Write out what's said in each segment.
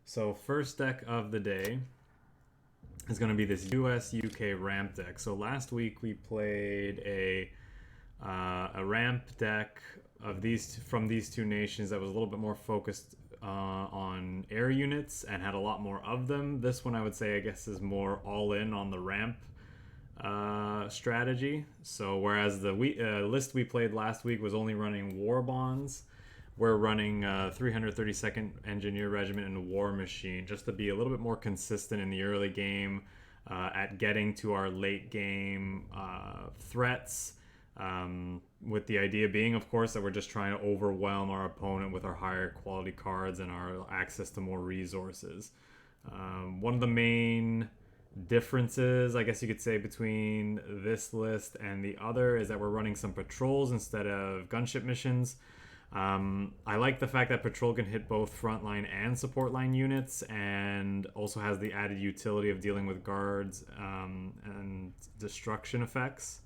So first deck of the day is going to be this US-UK ramp deck. So last week we played a ramp deck of from these two nations that was a little bit more focused on air units and had a lot more of them. This one I would say I guess is more all in on the ramp strategy. So whereas the list we played last week was only running war bonds, we're running 332nd Engineer Regiment and War Machine just to be a little bit more consistent in the early game at getting to our late game threats. With the idea being, of course, that we're just trying to overwhelm our opponent with our higher quality cards and our access to more resources. One of the main differences, I guess you could say, between this list and the other is that we're running some patrols instead of gunship missions. I like the fact that patrol can hit both frontline and support line units, and also has the added utility of dealing with guards and destruction effects.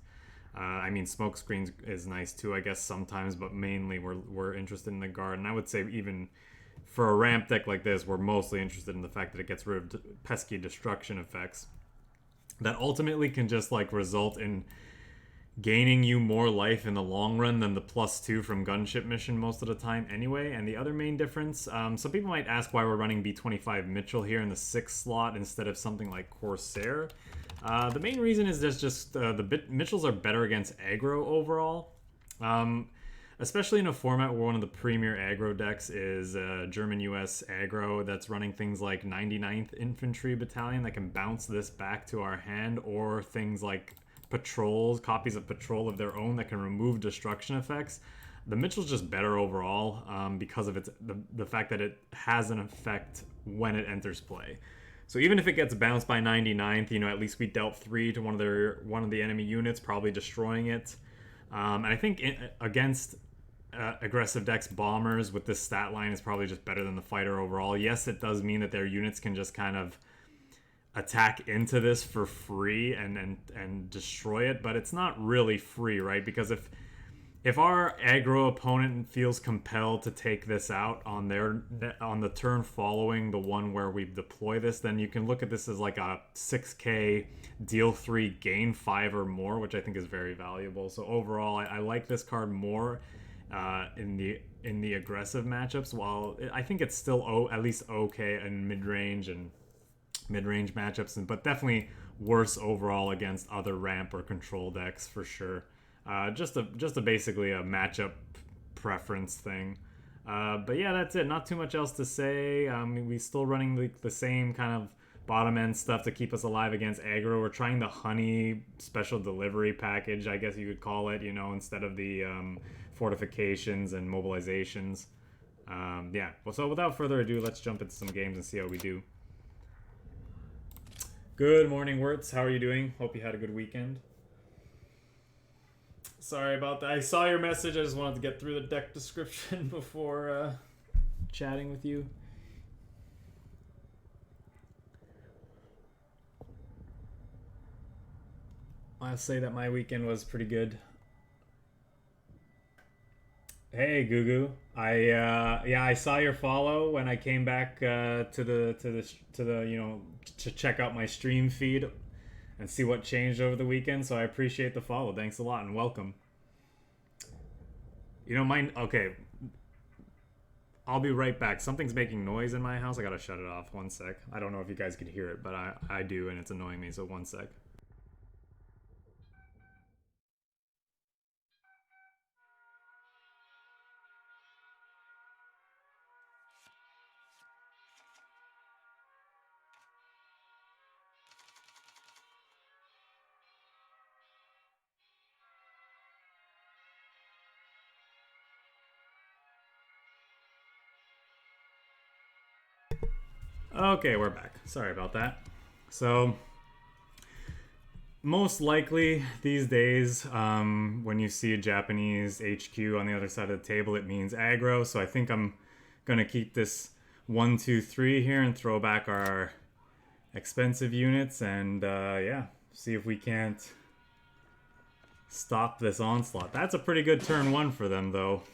I mean, smoke screens is nice too, I guess, sometimes, but mainly we're interested in the guard. And I would say even for a ramp deck like this, we're mostly interested in the fact that it gets rid of pesky destruction effects that ultimately can just like result in gaining you more life in the long run than the +2 from gunship mission most of the time anyway. And the other main difference, some people might ask why we're running B-25 Mitchell here in the 6th slot instead of something like Corsair. The main reason is there's just the Mitchells are better against aggro overall. Especially in a format where one of the premier aggro decks is German-US aggro that's running things like 99th Infantry Battalion that can bounce this back to our hand, or things like patrols, copies of patrol of their own that can remove destruction effects. The Mitchell's just better overall because of the fact that it has an effect when it enters play. So even if it gets bounced by 99th, you know, at least we dealt 3 to one of the enemy units, probably destroying it. And I think against aggressive decks, bombers with this stat line is probably just better than the fighter overall. Yes, it does mean that their units can just kind of attack into this for free and destroy it, but it's not really free, right? Because if our aggro opponent feels compelled to take this out on the turn following the one where we deploy this, then you can look at this as like a 6k deal 3 gain 5 or more, which I think is very valuable. So overall I like this card more in the aggressive matchups, while I think it's still at least okay in mid-range matchups, but definitely worse overall against other ramp or control decks for sure. Just basically a matchup preference thing. But yeah, that's it. Not too much else to say. We still running the same kind of bottom end stuff to keep us alive against aggro. We're trying the honey special delivery package, I guess you could call it, you know, instead of the fortifications and mobilizations. Yeah. Well, so without further ado, let's jump into some games and see how we do. Good morning, Wirtz. How are you doing? Hope you had a good weekend. Sorry about that. I saw your message. I just wanted to get through the deck description before chatting with you. I'll say that my weekend was pretty good. Hey, Gugu. I saw your follow when I came back to the you know, to check out my stream feed and see what changed over the weekend. So I appreciate the follow. Thanks a lot and welcome. You know, mine. Okay, I'll be right back. Something's making noise in my house. I gotta shut it off. One sec. I don't know if you guys could hear it, but I do, and it's annoying me. So one sec. Okay, we're back. Sorry about that. So, most likely these days, when you see a Japanese HQ on the other side of the table, it means aggro. So I think I'm gonna keep this 1, 2, 3 here and throw back our expensive units and yeah, see if we can't stop this onslaught. That's a pretty good turn 1 for them, though.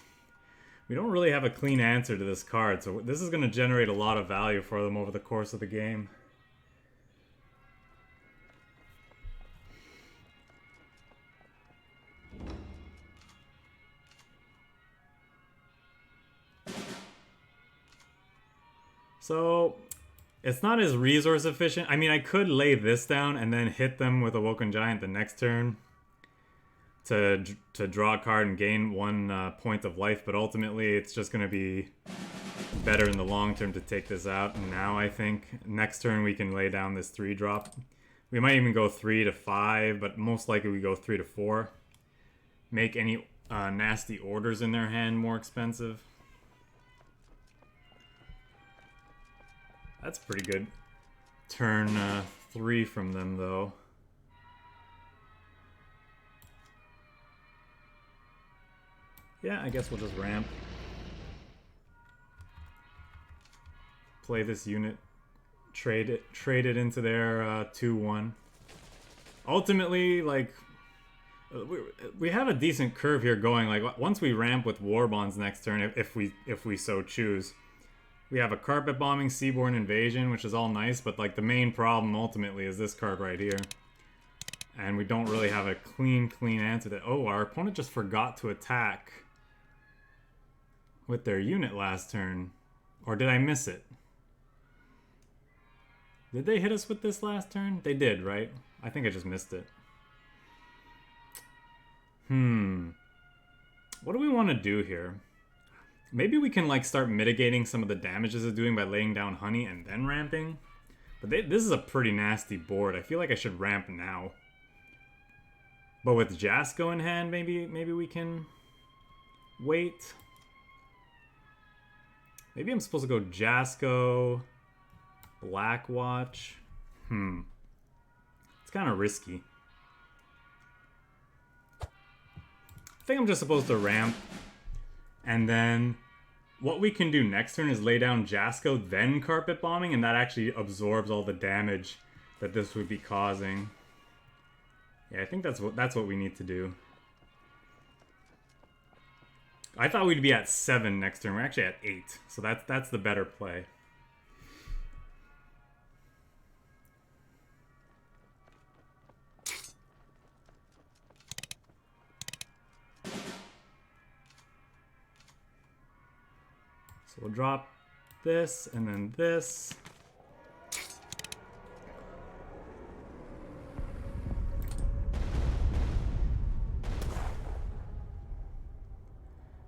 We don't really have a clean answer to this card, so this is going to generate a lot of value for them over the course of the game. So, it's not as resource efficient. I mean, I could lay this down and then hit them with Awoken Giant the next turn to draw a card and gain 1 point of life, but ultimately it's just going to be better in the long term to take this out. And now I think next turn we can lay down this 3-drop. We might even go 3 to 5, but most likely we go 3 to 4. Make any nasty orders in their hand more expensive. That's pretty good. Turn 3 from them, though. Yeah, I guess we'll just ramp. Play this unit. Trade it into their 2-1. Ultimately, like, we have a decent curve here going. Like, once we ramp with war bonds next turn, if we so choose. We have a carpet bombing Seaborne Invasion, which is all nice, but like the main problem ultimately is this card right here. And we don't really have a clean answer to. Oh, our opponent just forgot to attack with their unit last turn. Or did I miss it? Did they hit us with this last turn? They did, right? I think I just missed it. What do we want to do here? Maybe we can like start mitigating some of the damages it's doing by laying down honey and then ramping. But this is a pretty nasty board. I feel like I should ramp now. But with JASCO in hand, maybe we can wait. Maybe I'm supposed to go JASCO, Blackwatch. It's kind of risky. I think I'm just supposed to ramp. And then what we can do next turn is lay down JASCO, then carpet bombing, and that actually absorbs all the damage that this would be causing. Yeah, I think that's what we need to do. I thought we'd be at 7 next turn. We're actually at 8, so that's the better play. So we'll drop this and then this.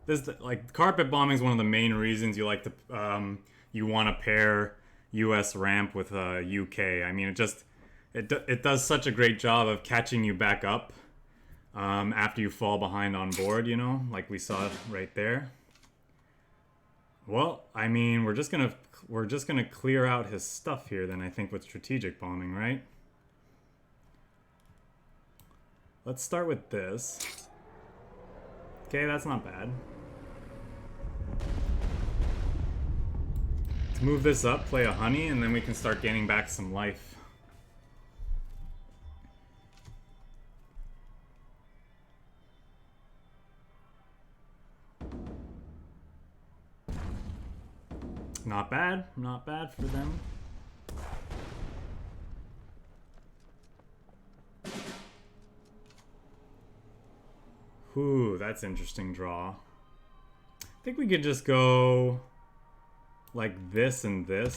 This like carpet bombing is one of the main reasons you like to you want to pair US ramp with UK. I mean, it does such a great job of catching you back up after you fall behind on board. You know, like we saw right there. Well, I mean, we're just gonna clear out his stuff here then, I think, with strategic bombing, right? Let's start with this. Okay, that's not bad. Let's move this up, play a honey, and then we can start gaining back some life. Not bad. Not bad for them. Ooh, that's interesting draw. I think we could just go like this and this.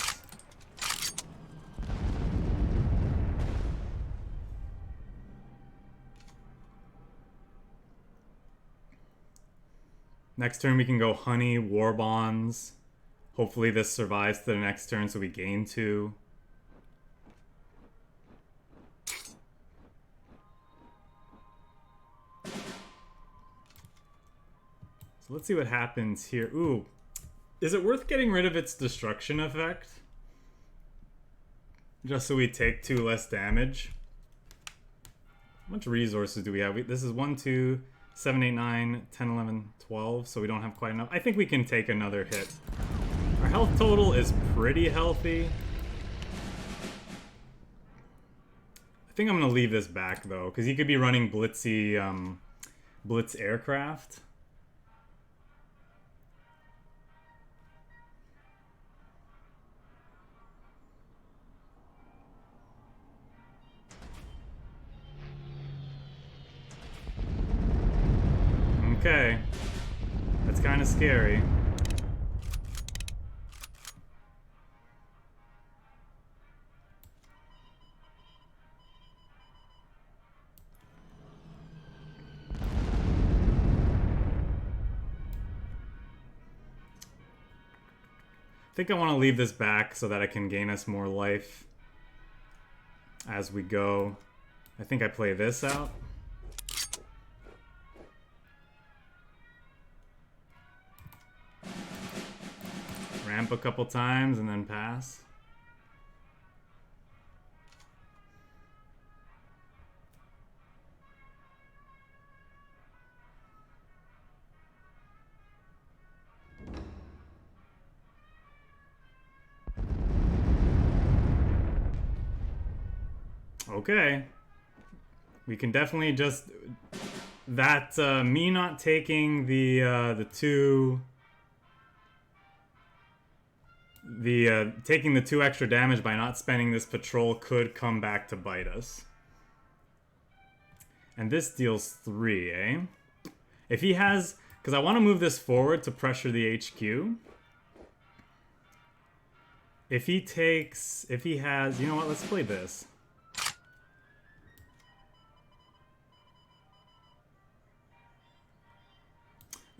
Next turn we can go honey, war bonds. Hopefully this survives to the next turn so we gain 2. So let's see what happens here. Ooh. Is it worth getting rid of its destruction effect? Just so we take 2 less damage. How much resources do we have? This is 1, 2, 7, 8, 9, 10, 11, 12. So we don't have quite enough. I think we can take another hit. Our health total is pretty healthy. I think I'm going to leave this back, though, because he could be running blitzy, blitz aircraft. Okay. That's kind of scary. I think I want to leave this back so that I can gain us more life as we go. I think I play this out. Ramp a couple times and then pass. Okay. We can definitely just... That, me not taking the two... taking the 2 extra damage by not spending this patrol could come back to bite us. And this deals 3, eh? If he has... Because I want to move this forward to pressure the HQ. If he takes... If he has... You know what? Let's play this.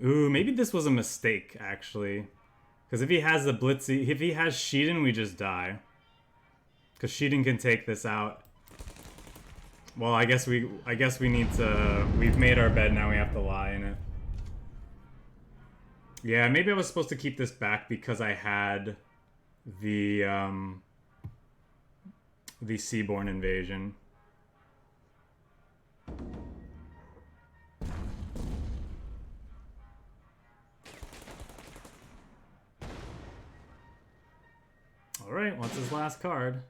Ooh, maybe this was a mistake, actually. Because if he has the Blitzy... If he has Sheeden, we just die. Because Sheeden can take this out. Well, I guess we need to... We've made our bed, now we have to lie in it. Yeah, maybe I was supposed to keep this back because I had the Seaborne Invasion. Alright, what's his last card?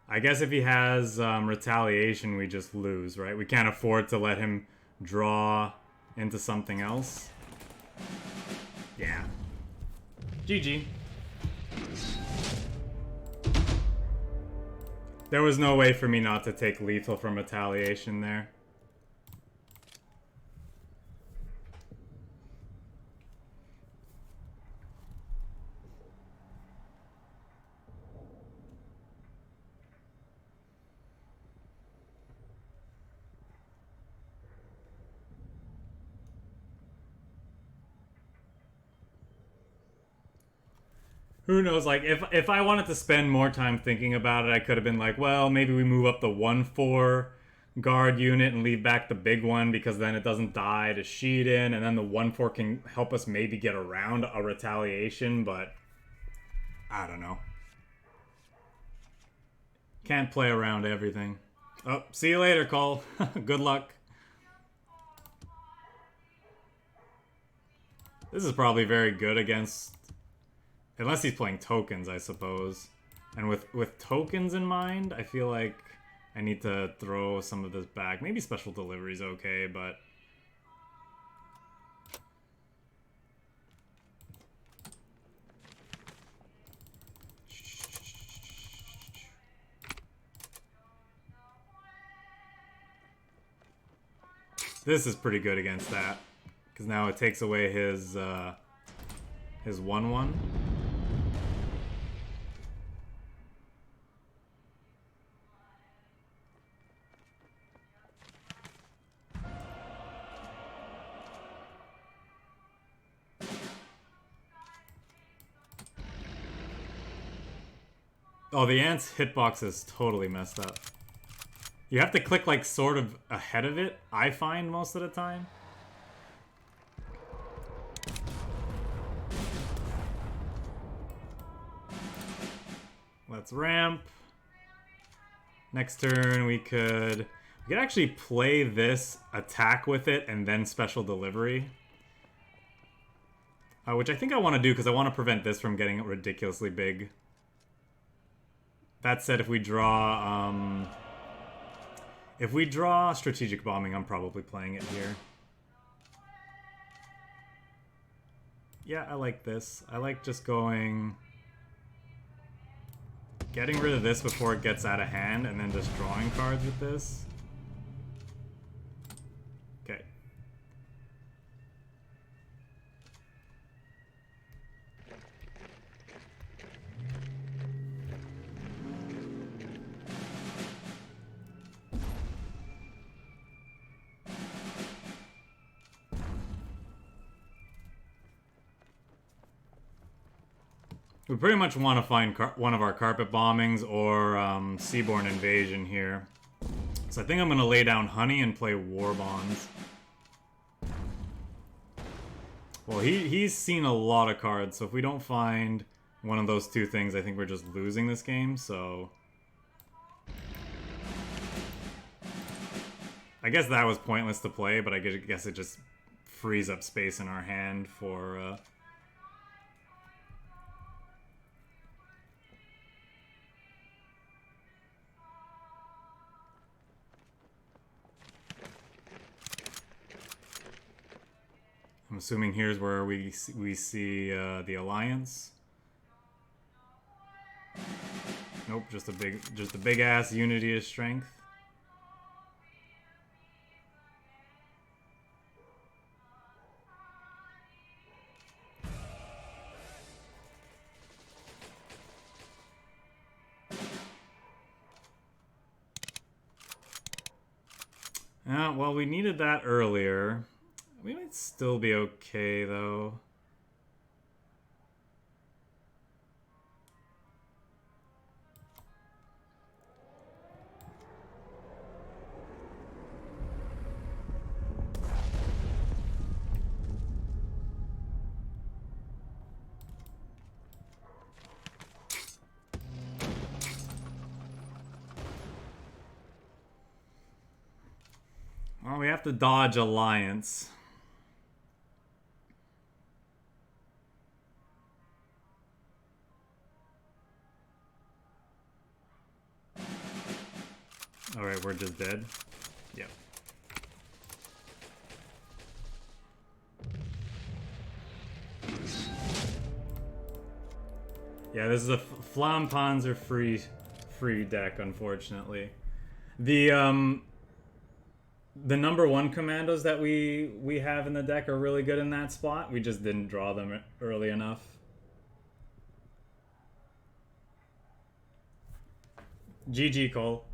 I guess if he has retaliation, we just lose, right? We can't afford to let him draw into something else. Yeah. GG. There was no way for me not to take lethal from retaliation there. Who knows, like, if I wanted to spend more time thinking about it, I could have been like, well, maybe we move up the 1-4 guard unit and leave back the big one because then it doesn't die to Sheeden, and then the 1-4 can help us maybe get around a retaliation, but I don't know. Can't play around everything. Oh, see you later, Cole. Good luck. This is probably very good against... Unless he's playing tokens, I suppose. And with tokens in mind, I feel like I need to throw some of this back. Maybe special delivery's okay, but... This is pretty good against that. Because now it takes away his 1-1. Oh, the ant's hitbox is totally messed up. You have to click, like, sort of ahead of it, I find, most of the time. Let's ramp. Next turn, we could actually play this, attack with it, and then special delivery. Which I think I want to do, because I want to prevent this from getting ridiculously big. That said, if we draw strategic bombing, I'm probably playing it here. Yeah, I like this. I like just getting rid of this before it gets out of hand, and then just drawing cards with this. We pretty much want to find one of our carpet bombings or seaborne invasion here. So I think I'm going to lay down honey and play war bonds. Well, he's seen a lot of cards, so if we don't find one of those two things, I think we're just losing this game, so... I guess that was pointless to play, but I guess it just frees up space in our hand for... I'm assuming here's where we see the Alliance. Nope, just a big ass unity of strength. Well, we needed that earlier. We might still be okay, though. Well, we have to dodge Alliance. Alright, we're just dead. Yep. Yeah, this is a Flampanzer free deck, unfortunately. The number 1 commandos that we have in the deck are really good in that spot. We just didn't draw them early enough. GG, Cole.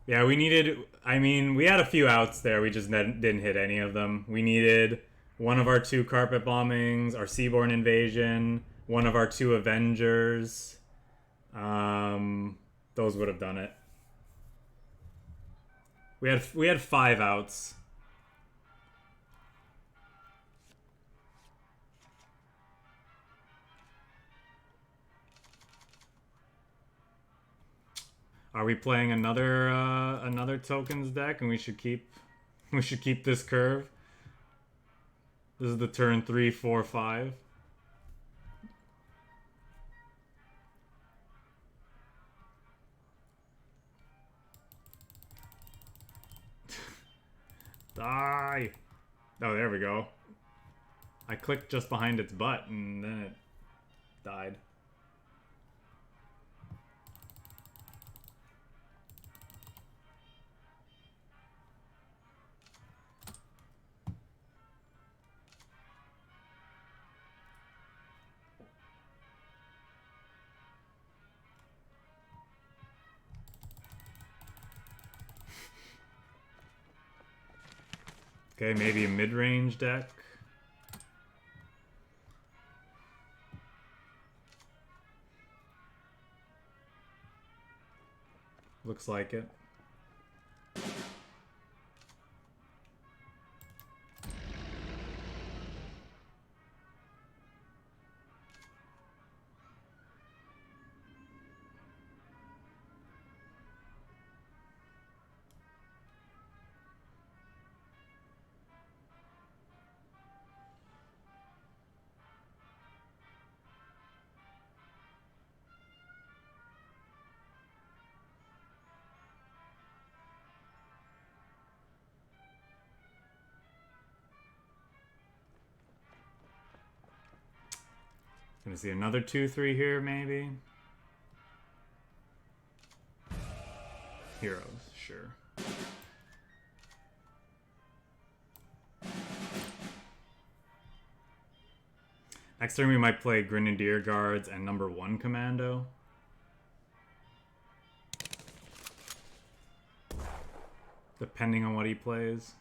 Yeah, we needed... I mean, we had a few outs there. We just didn't hit any of them. We needed one of our 2 carpet bombings, our Seaborne Invasion, one of our 2 Avengers. Those would have done it. We had 5 outs. Are we playing another tokens deck, and we should keep this curve? This is the turn 3, 4, 5. Die! Oh, there we go. I clicked just behind its butt, and then it died. Okay, maybe a mid-range deck. Looks like it. Gonna see another 2-3 here, maybe. Heroes, sure. Next turn we might play Grenadier Guards and number 1 Commando. Depending on what he plays.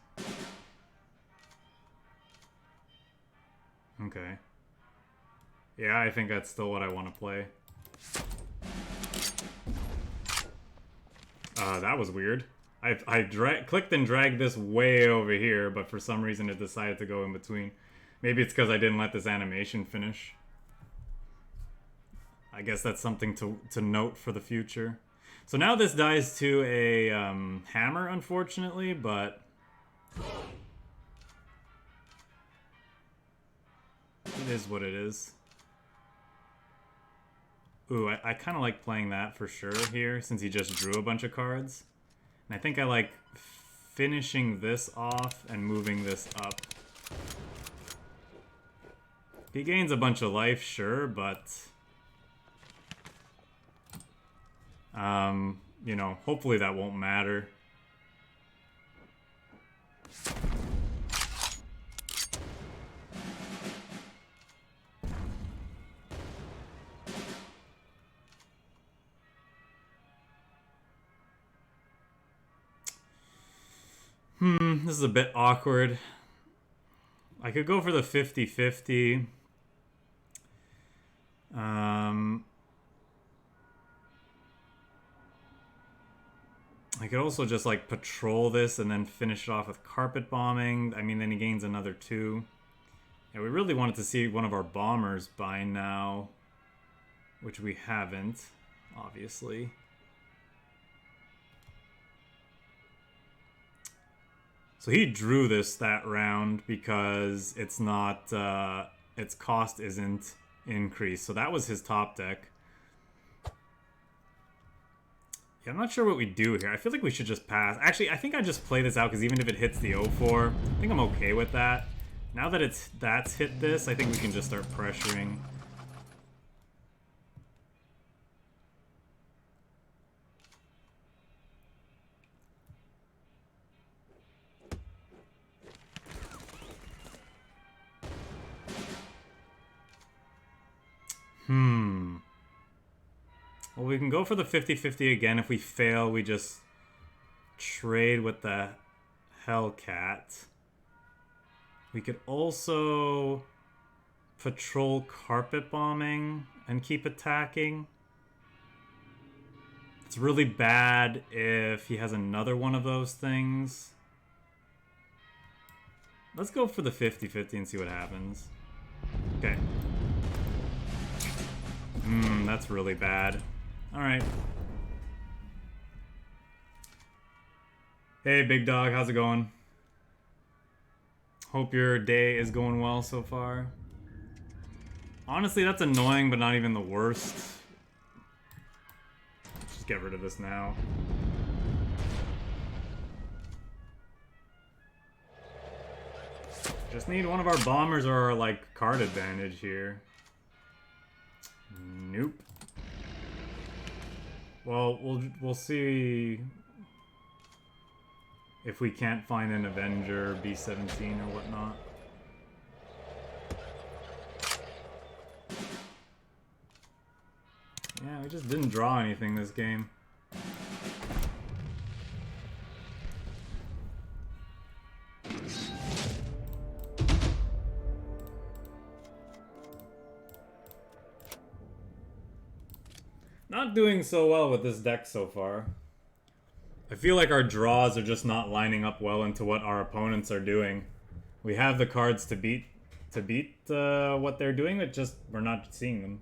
Okay. Yeah, I think that's still what I want to play. That was weird. I clicked and dragged this way over here, but for some reason it decided to go in between. Maybe it's because I didn't let this animation finish. I guess that's something to note for the future. So now this dies to a hammer, unfortunately, but... it is what it is. Ooh, I kind of like playing that for sure here, since he just drew a bunch of cards. And I think I like finishing this off and moving this up. He gains a bunch of life, sure, but... you know, hopefully that won't matter. This is a bit awkward. I could go for the 50-50. I could also just like patrol this and then finish it off with carpet bombing. I mean, then he gains another 2. Yeah, we really wanted to see one of our bombers by now, which we haven't, obviously. So he drew this that round because it's not, its cost isn't increased. So that was his top deck. Yeah, I'm not sure what we do here. I feel like we should just pass. Actually, I think I just play this out because even if it hits the 0-4, I think I'm okay with that. Now that that's hit this, I think we can just start pressuring. Well, we can go for the 50-50 again. If we fail, we just trade with the HELLCAT. We could also patrol carpet bombing and keep attacking. It's really bad if he has another one of those things. Let's go for the 50-50 and see what happens. Okay. That's really bad. Alright. Hey, big dog, how's it going? Hope your day is going well so far. Honestly, that's annoying, but not even the worst. Just get rid of this now. Just need one of our bombers or our, like, card advantage here. Nope. Well, we'll see if we can't find an Avenger B17 or whatnot. Yeah, we just didn't draw anything this game. Not doing so well with this deck so far. I feel like our draws are just not lining up well into what our opponents are doing. We have the cards to beat what they're doing, but just we're not seeing them.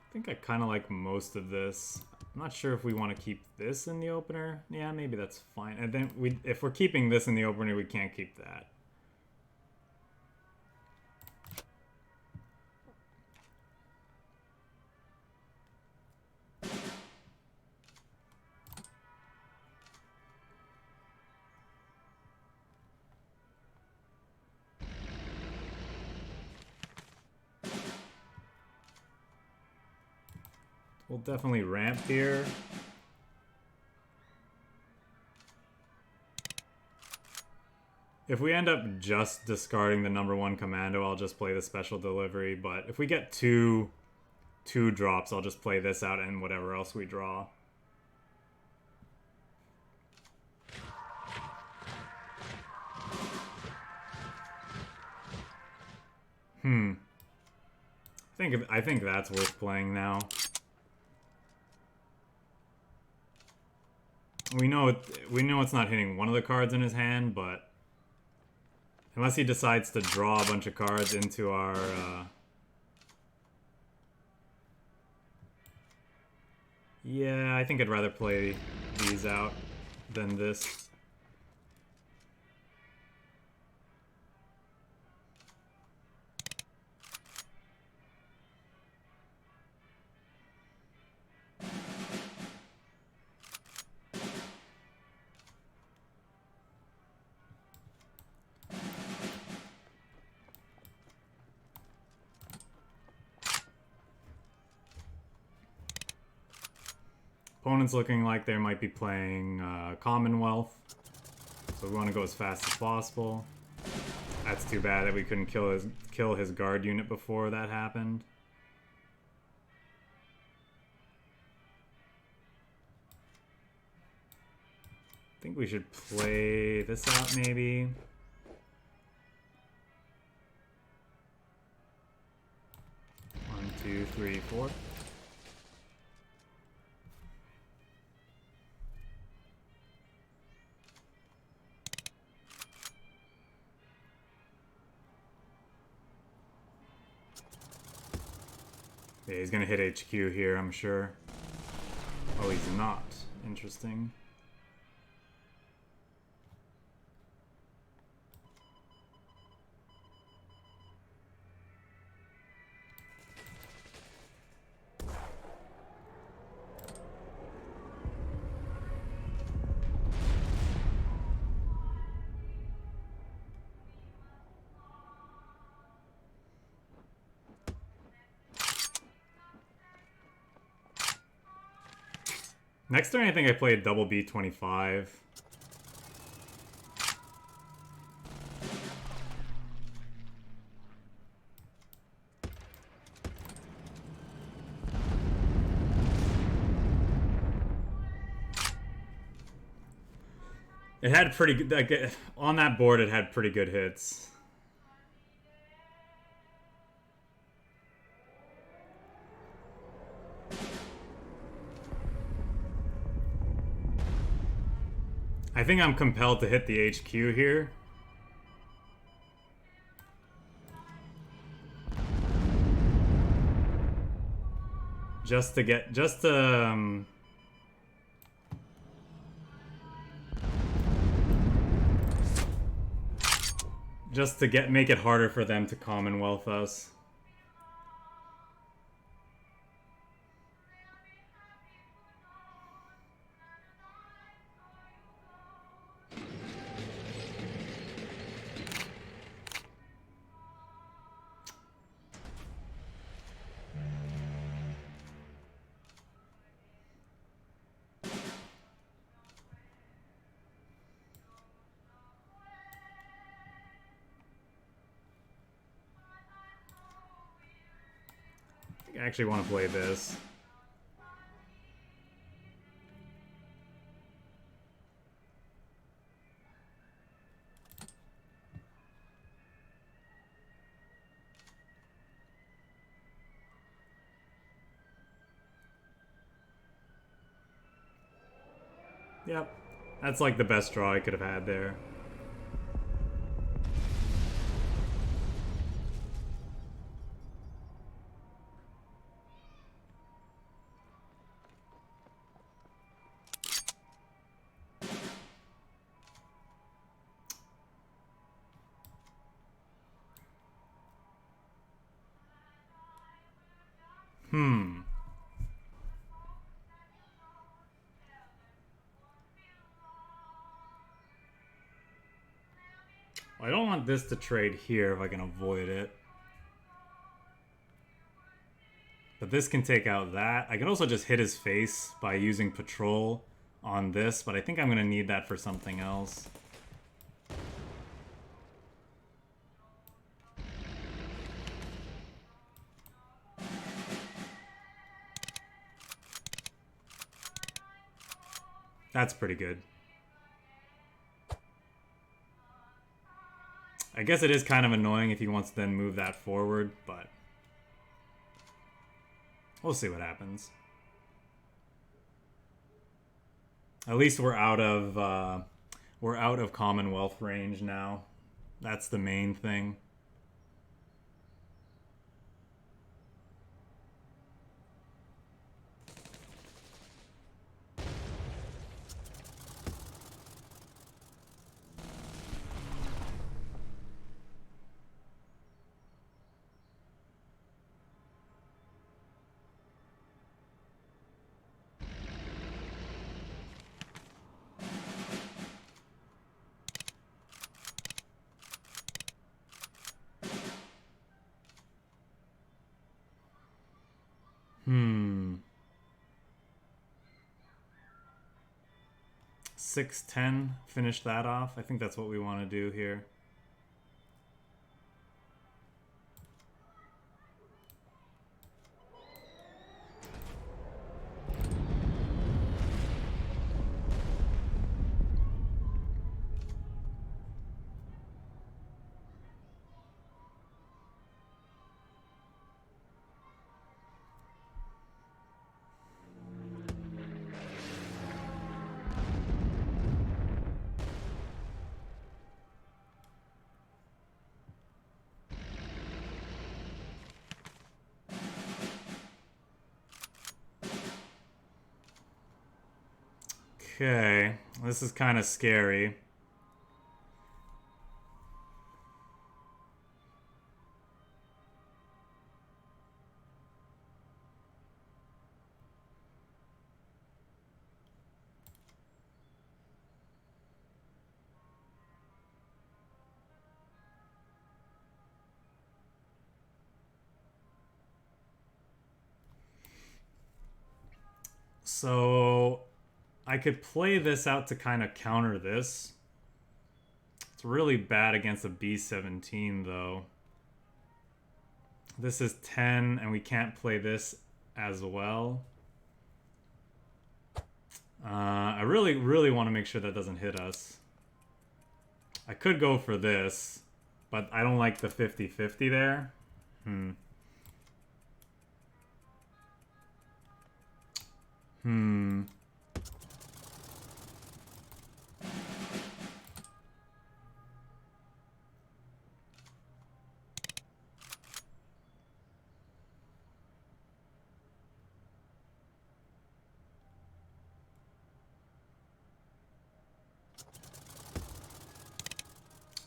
I think I kind of like most of this. I'm not sure if we want to keep this in the opener. Yeah, maybe that's fine. And then if we're keeping this in the opener, we can't keep that. We'll definitely ramp here. If we end up just discarding the #1 commando, I'll just play the special delivery. But if we get two drops, I'll just play this out and whatever else we draw. I think that's worth playing now. We know it's not hitting one of the cards in his hand, but unless he decides to draw a bunch of cards into our yeah, I think I'd rather play these out than this. Opponent's looking like they might be playing Commonwealth, so we want to go as fast as possible. That's too bad that we couldn't kill his guard unit before that happened. I think we should play this out maybe. One, two, three, four. Yeah, he's gonna hit HQ here, I'm sure. Oh, he's not. Interesting. Next turn, I think I played double B25. It had pretty good, like, on that board it had pretty good hits. I think I'm compelled to hit the HQ here. Just to make it harder for them to Commonwealth us. I actually want to play this. Yep, that's like the best draw I could have had there. I don't want this to trade here if I can avoid it. But this can take out that. I can also just hit his face by using patrol on this, but I think I'm going to need that for something else. That's pretty good. I guess it is kind of annoying if he wants to then move that forward, but we'll see what happens. At least we're out of Commonwealth range now. That's the main thing. Hmm. 610, finish that off. I think that's what we want to do here. Okay, this is kind of scary. So I could play this out to kind of counter this. It's really bad against a B-17 though. This is 10 and we can't play this as well. I really want to make sure that doesn't hit us. I could go for this, but I don't like the 50-50 there.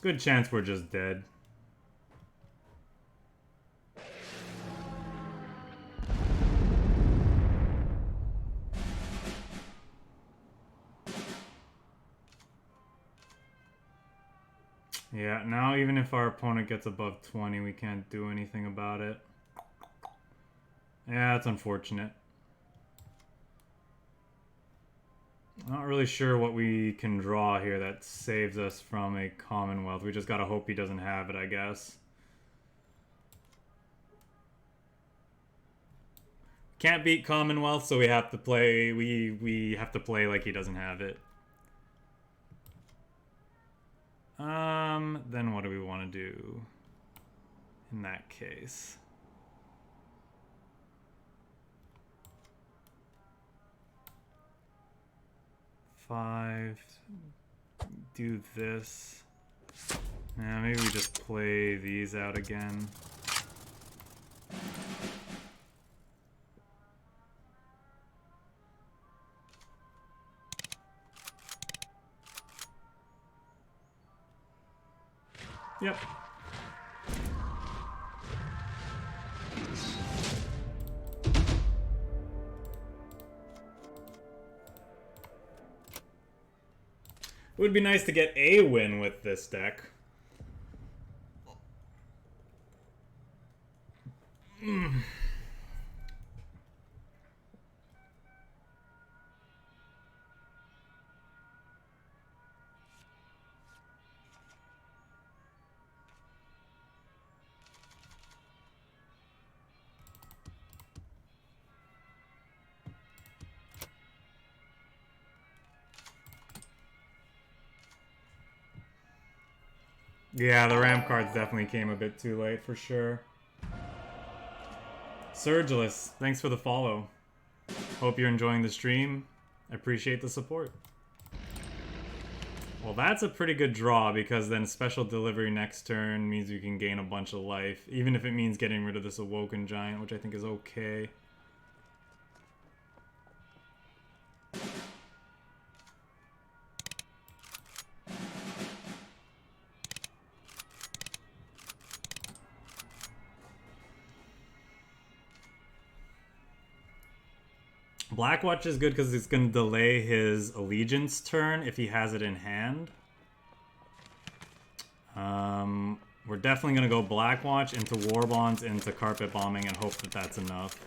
Good chance we're just dead. Yeah, now even if our opponent gets above 20, we can't do anything about it. Yeah, that's unfortunate. Not really sure what we can draw here that saves us from a Commonwealth. We just gotta hope he doesn't have it, I guess. Can't beat Commonwealth, so we have to play. We have to play like he doesn't have it. Then what do we want to do in that case? Five. Do this. Yeah, maybe we just play these out again. Yep. It would be nice to get a win with this deck. Yeah, the ramp cards definitely came a bit too late for sure. Surgeless, thanks for the follow. Hope you're enjoying the stream. I appreciate the support. Well, that's a pretty good draw because then special delivery next turn means you can gain a bunch of life, even if it means getting rid of this Awoken Giant, which I think is okay. Blackwatch is good because it's going to delay his Allegiance turn if he has it in hand. We're definitely going to go Blackwatch into War Bonds, into Carpet Bombing, and hope that that's enough.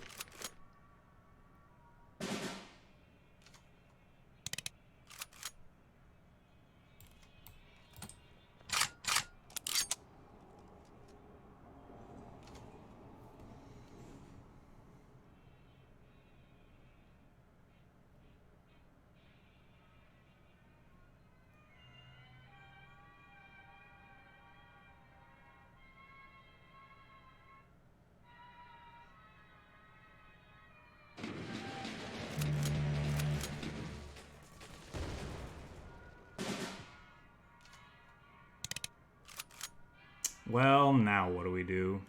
Well, now what do we do?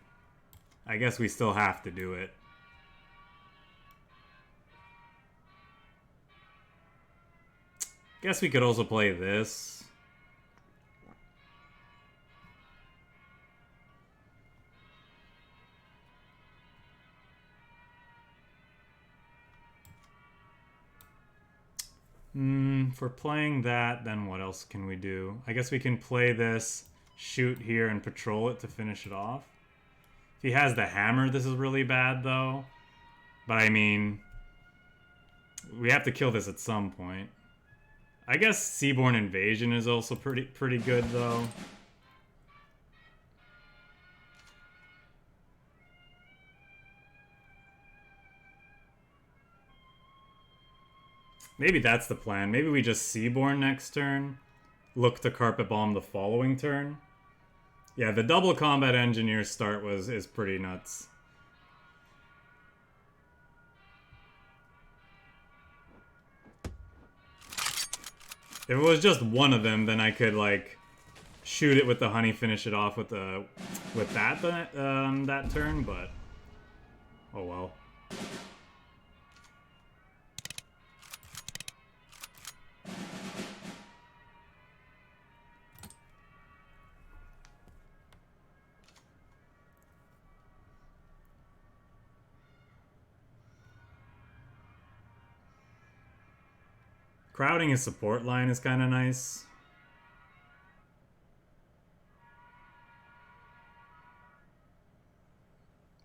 I guess we still have to do it. Guess we could also play this. If we're playing that, then what else can we do? I guess we can play this, shoot here, and patrol it to finish it off. If he has the hammer, this is really bad, though. But I mean, we have to kill this at some point. I guess Seaborne Invasion is also pretty good, though. Maybe that's the plan. Maybe we just Seaborne next turn, look to Carpet Bomb the following turn. Yeah, the double combat engineer start is pretty nuts. If it was just one of them, then I could like shoot it with the honey, finish it off with that that turn. But oh well. Crowding his support line is kind of nice.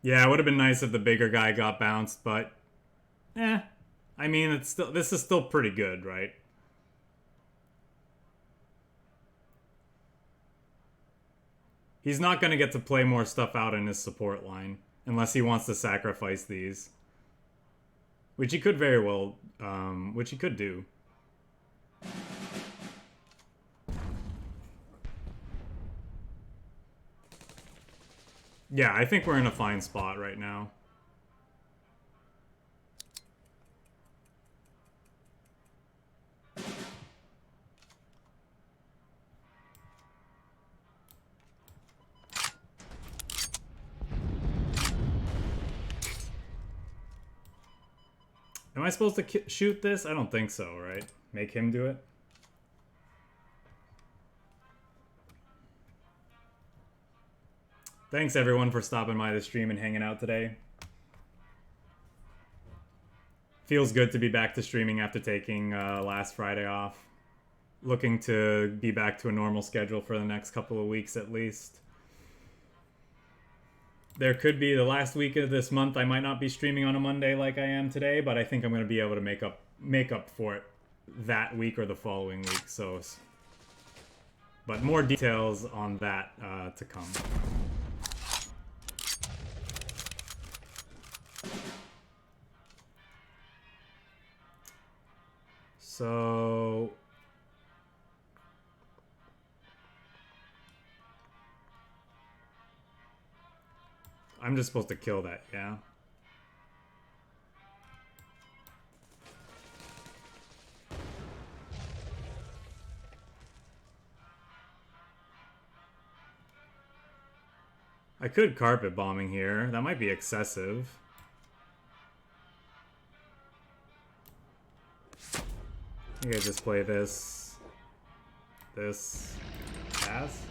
Yeah, it would have been nice if the bigger guy got bounced, but I mean, this is still pretty good, right? He's not going to get to play more stuff out in his support line unless he wants to sacrifice these. Which he could very well, which he could do. Yeah, I think we're in a fine spot right now. Am I supposed to shoot this? I don't think so, right? Make him do it? Thanks everyone for stopping by the stream and hanging out today. Feels good to be back to streaming after taking last Friday off. Looking to be back to a normal schedule for the next couple of weeks at least. There could be the last week of this month I might not be streaming on a Monday like I am today, but I think I'm going to be able to make up for it that week or the following week. So, but more details on that to come. So I'm just supposed to kill that, yeah? I could carpet bombing here. That might be excessive. I think I just play this. This. Pass.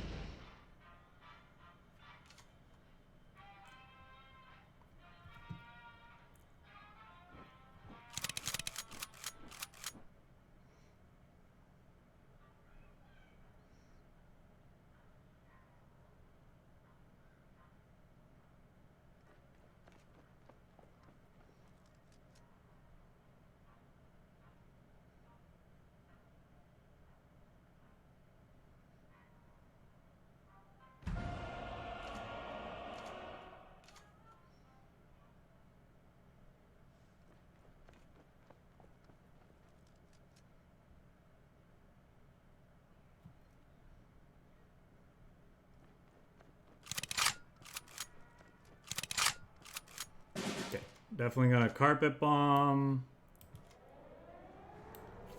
Definitely gonna carpet bomb.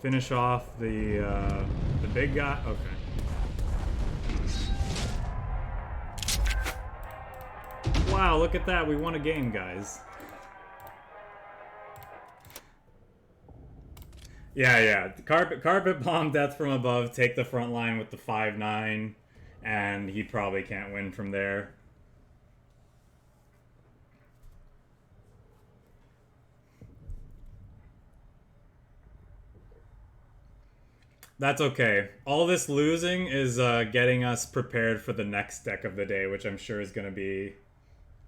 Finish off the big guy. Okay. Wow, look at that. We won a game, guys. Yeah. Carpet bomb, death from above, take the front line with the 5-9, and he probably can't win from there. That's okay. All this losing is getting us prepared for the next deck of the day, which I'm sure is going to be...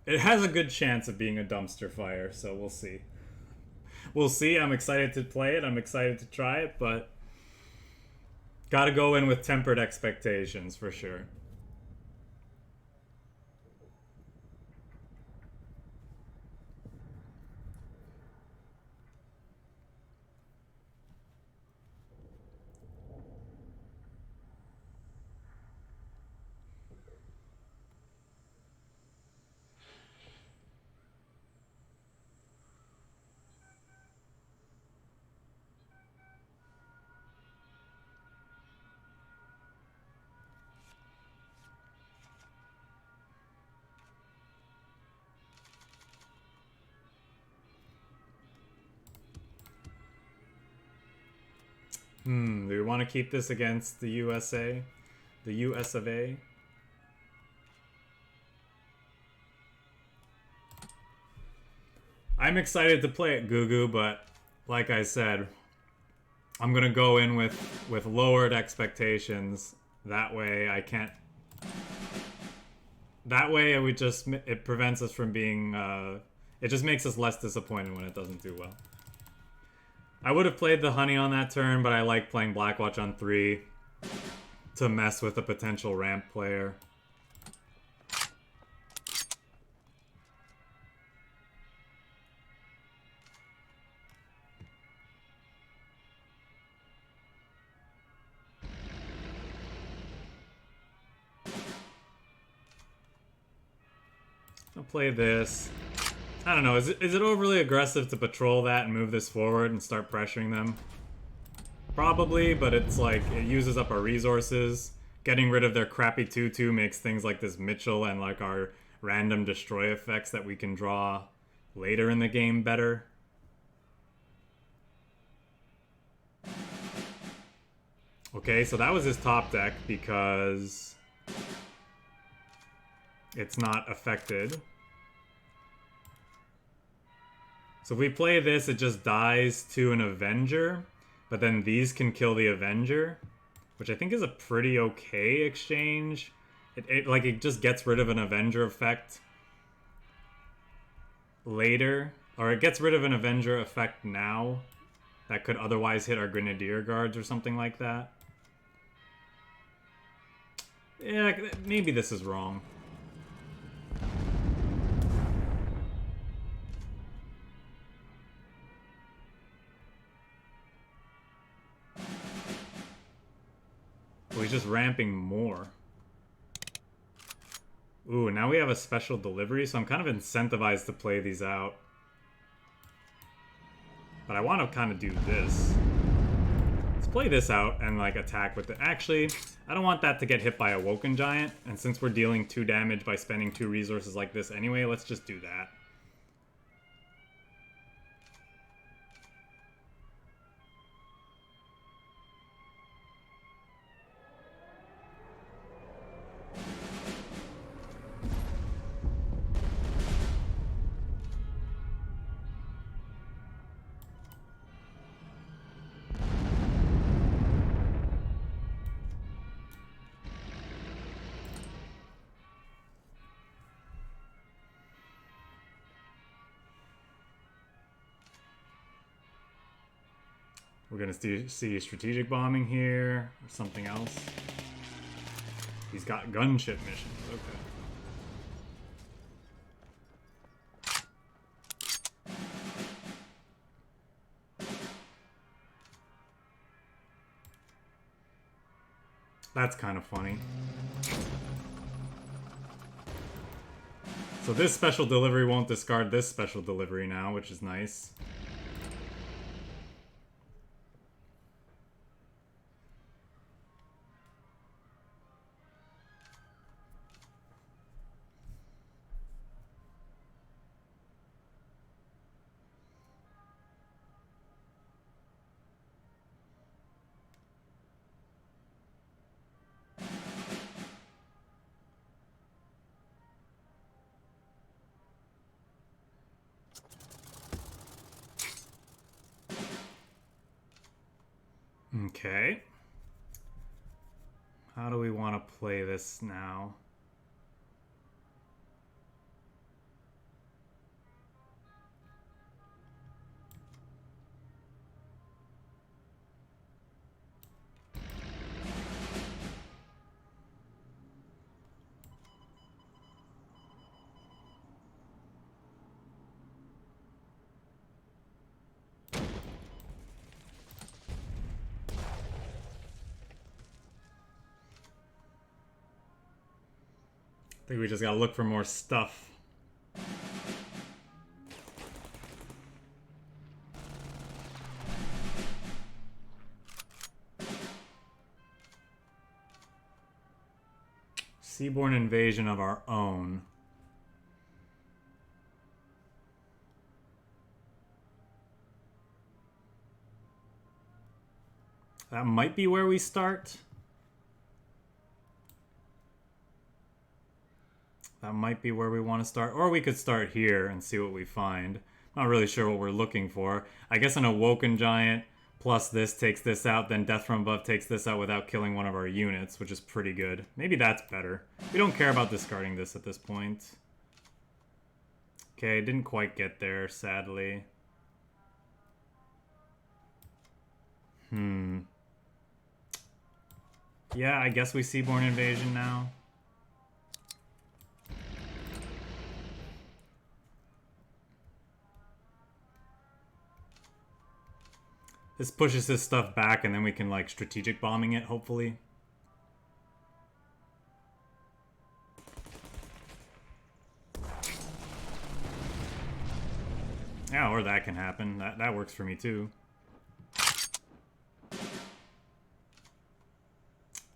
It has a good chance of being a dumpster fire, so we'll see. We'll see. I'm excited to play it. I'm excited to try it, but... Gotta go in with tempered expectations, for sure. Do we want to keep this against the USA? The US of A? I'm excited to play it, Gugu, but like I said, I'm gonna go in with lowered expectations. That way I can't... That way it prevents us from being... it just makes us less disappointed when it doesn't do well. I would have played the honey on that turn, but I like playing Blackwatch on 3 to mess with a potential ramp player. I'll play this. I don't know, is it overly aggressive to patrol that and move this forward and start pressuring them? Probably, but it's like, it uses up our resources. Getting rid of their crappy 2-2 makes things like this Mitchell and like our random destroy effects that we can draw later in the game better. Okay, so that was his top deck because it's not affected. So if we play this, it just dies to an Avenger, but then these can kill the Avenger, which I think is a pretty okay exchange. It just gets rid of an Avenger effect later, or it gets rid of an Avenger effect now that could otherwise hit our Grenadier Guards or something like that. Yeah, maybe this is wrong. Well, he's just ramping more. Ooh, now we have a special delivery, so I'm kind of incentivized to play these out. But I want to kind of do this. Let's play this out and like attack with it. Actually, I don't want that to get hit by a Awoken Giant, and since we're dealing 2 damage by spending 2 resources like this anyway, let's just do that. We're gonna see strategic bombing here, or something else. He's got gunship missions, okay. That's kind of funny. So this special delivery won't discard this special delivery now, which is nice. Okay. How do we want to play this now? I think we just gotta look for more stuff. Seaborne invasion of our own. That might be where we start. That might be where we want to start. Or we could start here and see what we find. Not really sure what we're looking for. I guess an Awoken Giant plus this takes this out, then Death from Above takes this out without killing one of our units, which is pretty good. Maybe that's better. We don't care about discarding this at this point. Okay, didn't quite get there, sadly. Yeah, I guess we Seaborne Invasion now. This pushes this stuff back, and then we can, like, strategic bombing it, hopefully. Yeah, or that can happen. That works for me, too.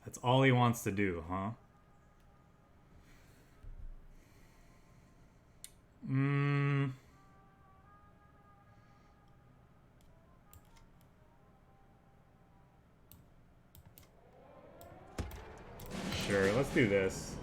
That's all he wants to do, huh? Sure, let's do this.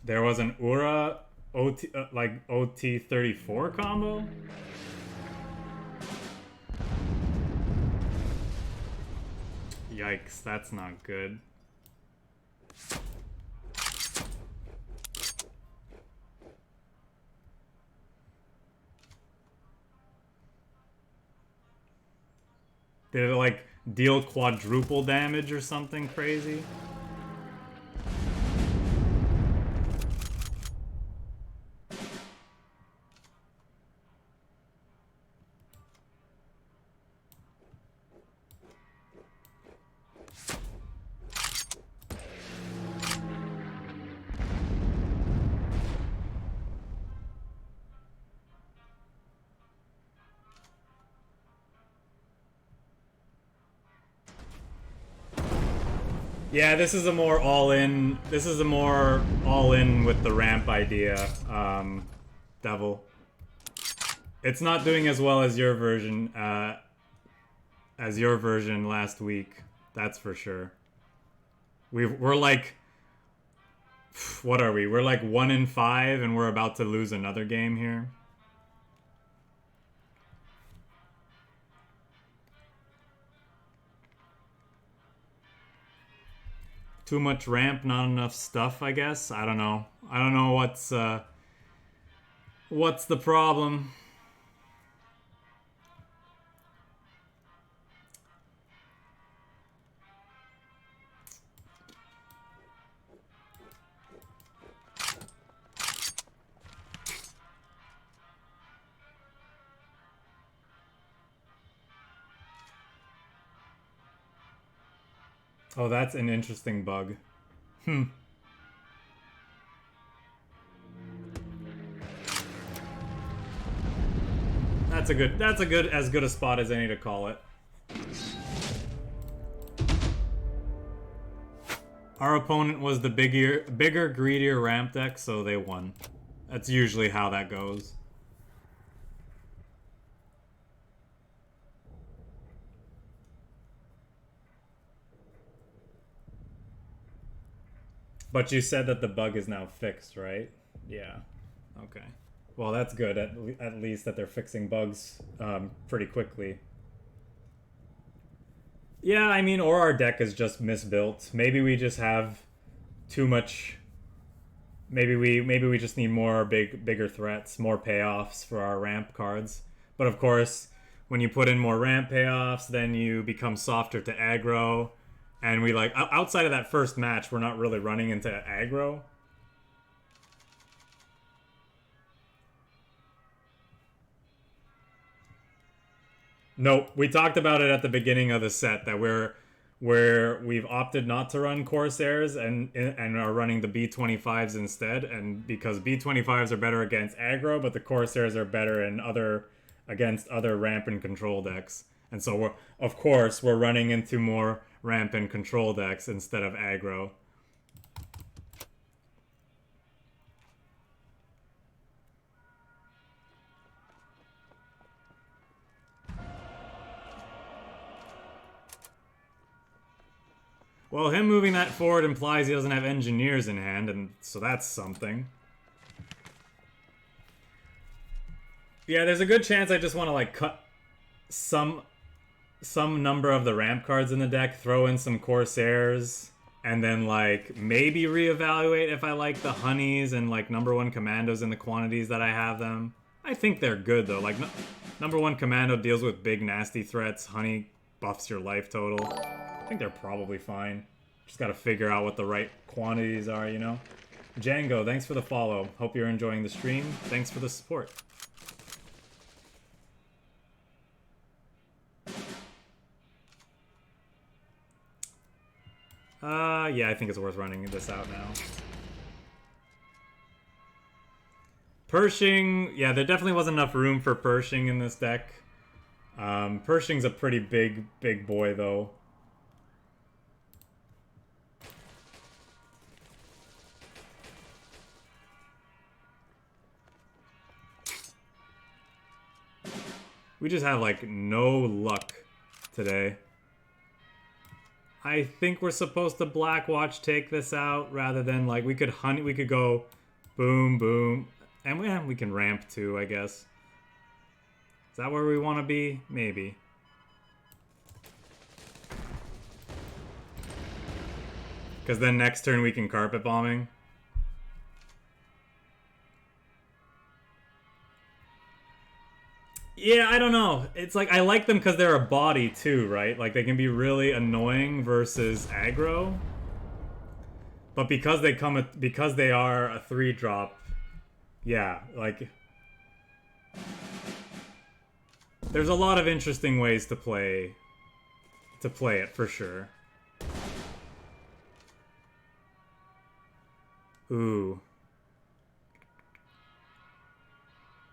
There was an Ura OT, like OT-34 combo? Yikes, that's not good. Did it like deal quadruple damage or something crazy? Yeah, this is a more all-in. This is a more all-in with the ramp idea, Devil. It's not doing as well as your version, last week. That's for sure. We're like, what are we? We're like 1 in 5, and we're about to lose another game here. Too much ramp, not enough stuff, I guess. I don't know. I don't know what's the problem. Oh, that's an interesting bug. That's as good a spot as any to call it. Our opponent was the bigger, greedier ramp deck, so they won. That's usually how that goes. But you said that the bug is now fixed, right? Yeah. Okay. Well, that's good. At least that they're fixing bugs pretty quickly. Yeah, I mean, or our deck is just misbuilt. Maybe we just have too much. Maybe we just need more bigger threats, more payoffs for our ramp cards. But of course, when you put in more ramp payoffs, then you become softer to aggro. And we like, outside of that first match, we're not really running into aggro. Nope, we talked about it at the beginning of the set that we've opted not to run Corsairs and are running the B25s instead, and because B25s are better against aggro, but the Corsairs are better against other ramp and control decks. And so of course we're running into more ramp and control decks instead of aggro. Well, him moving that forward implies he doesn't have engineers in hand, and so that's something. Yeah, there's a good chance I just want to like cut some number of the ramp cards in the deck, throw in some Corsairs, and then like maybe reevaluate if I like the honeys and like #1 commandos in the quantities that I have them. I think they're good though. Like #1 commando deals with big nasty threats. Honey buffs your life total. I think they're probably fine. Just gotta figure out what the right quantities are, you know? Django, thanks for the follow. Hope you're enjoying the stream. Thanks for the support. Yeah, I think it's worth running this out now. Pershing, yeah, there definitely wasn't enough room for Pershing in this deck. Pershing's a pretty big boy, though. We just have, like, no luck today. I think we're supposed to Blackwatch take this out rather than, like, we could go boom, boom. And we can ramp too, I guess. Is that where we want to be? Maybe. Because then next turn we can carpet bombing. Yeah, I don't know. It's like I like them because they're a body too, right? Like they can be really annoying versus aggro. But because because they are a 3-drop, yeah, like there's a lot of interesting ways to play it for sure. Ooh.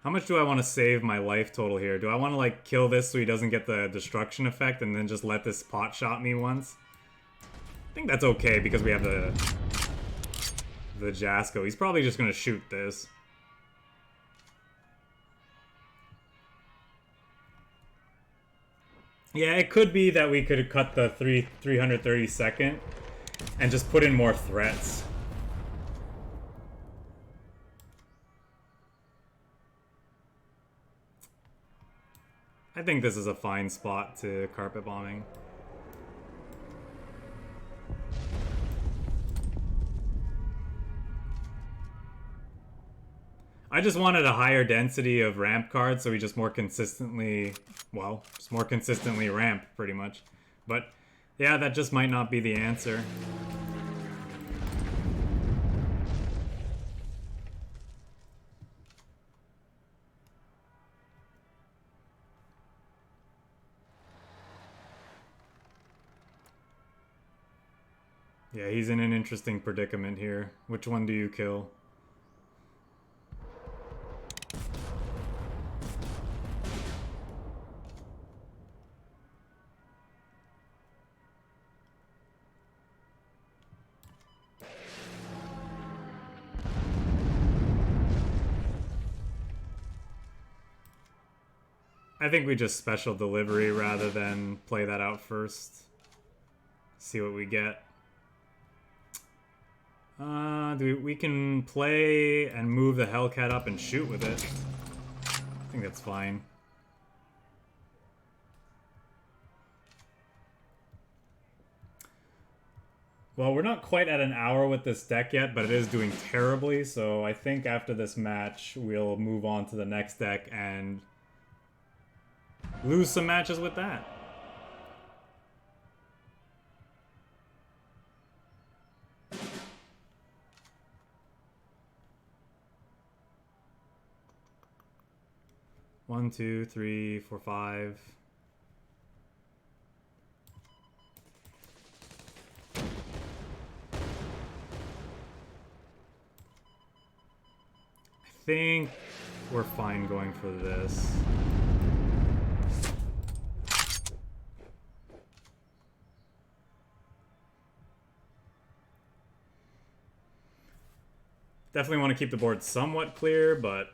How much do I want to save my life total here? Do I want to, like, kill this so he doesn't get the destruction effect and then just let this pot shot me once? I think that's okay because we have the JASCO. He's probably just going to shoot this. Yeah, it could be that we could cut the 332nd and just put in more threats. I think this is a fine spot to carpet bombing. I just wanted a higher density of ramp cards so we just more consistently, well, just more consistently ramp, pretty much. But, yeah, that just might not be the answer. Yeah, he's in an interesting predicament here. Which one do you kill? I think we just special delivery rather than play that out first. See what we get. We can play and move the Hellcat up and shoot with it. I think that's fine. Well, we're not quite at an hour with this deck yet, but it is doing terribly, so I think after this match, we'll move on to the next deck and lose some matches with that. One, two, three, four, five. I think we're fine going for this. Definitely want to keep the board somewhat clear, but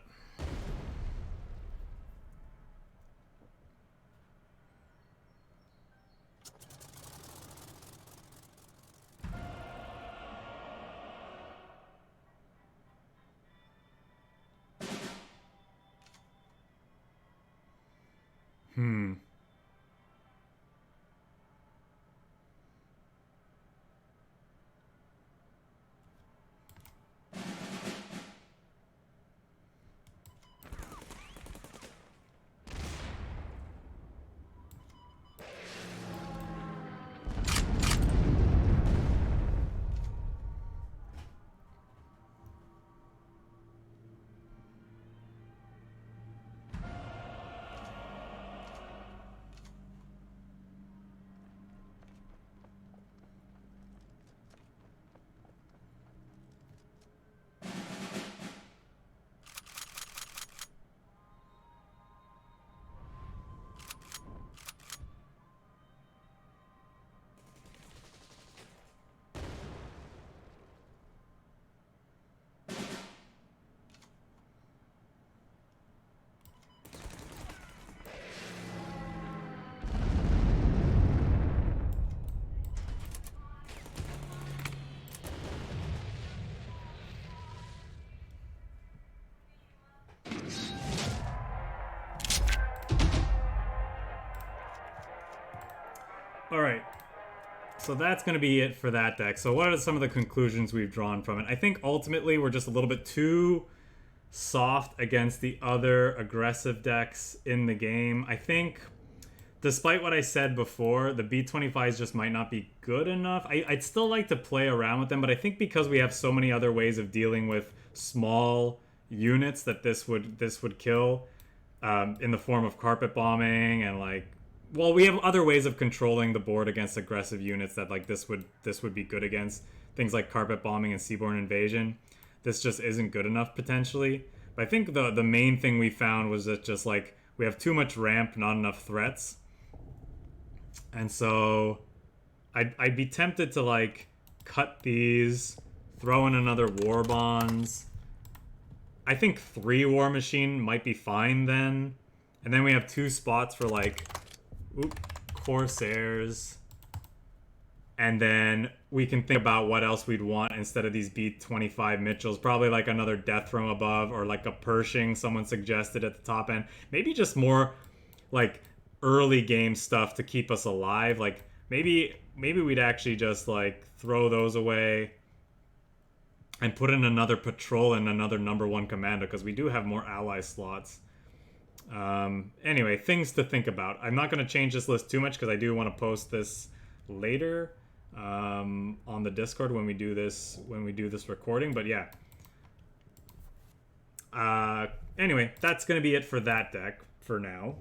alright, so that's going to be it for that deck. So what are some of the conclusions we've drawn from it? I think ultimately we're just a little bit too soft against the other aggressive decks in the game. I think, despite what I said before, the B-25s just might not be good enough. I'd still like to play around with them, but I think because we have so many other ways of dealing with small units that this would kill, in the form of carpet bombing and like, well, we have other ways of controlling the board against aggressive units that like this would be good against. Things like carpet bombing and seaborne invasion. This just isn't good enough potentially. But I think the main thing we found was that just like we have too much ramp, not enough threats. And so I'd be tempted to like cut these, throw in another war bonds. I think 3 war machine might be fine then. And then we have 2 spots for like Corsairs. And then we can think about what else we'd want instead of these B-25 Mitchells. Probably like another Death from Above or like a Pershing someone suggested at the top end. Maybe just more like early game stuff to keep us alive. Like maybe we'd actually just like throw those away and put in another patrol and another #1 commando because we do have more ally slots. Anyway, things to think about. I'm not going to change this list too much because I do want to post this later on the Discord when we do this recording. But yeah. Anyway, that's going to be it for that deck for now.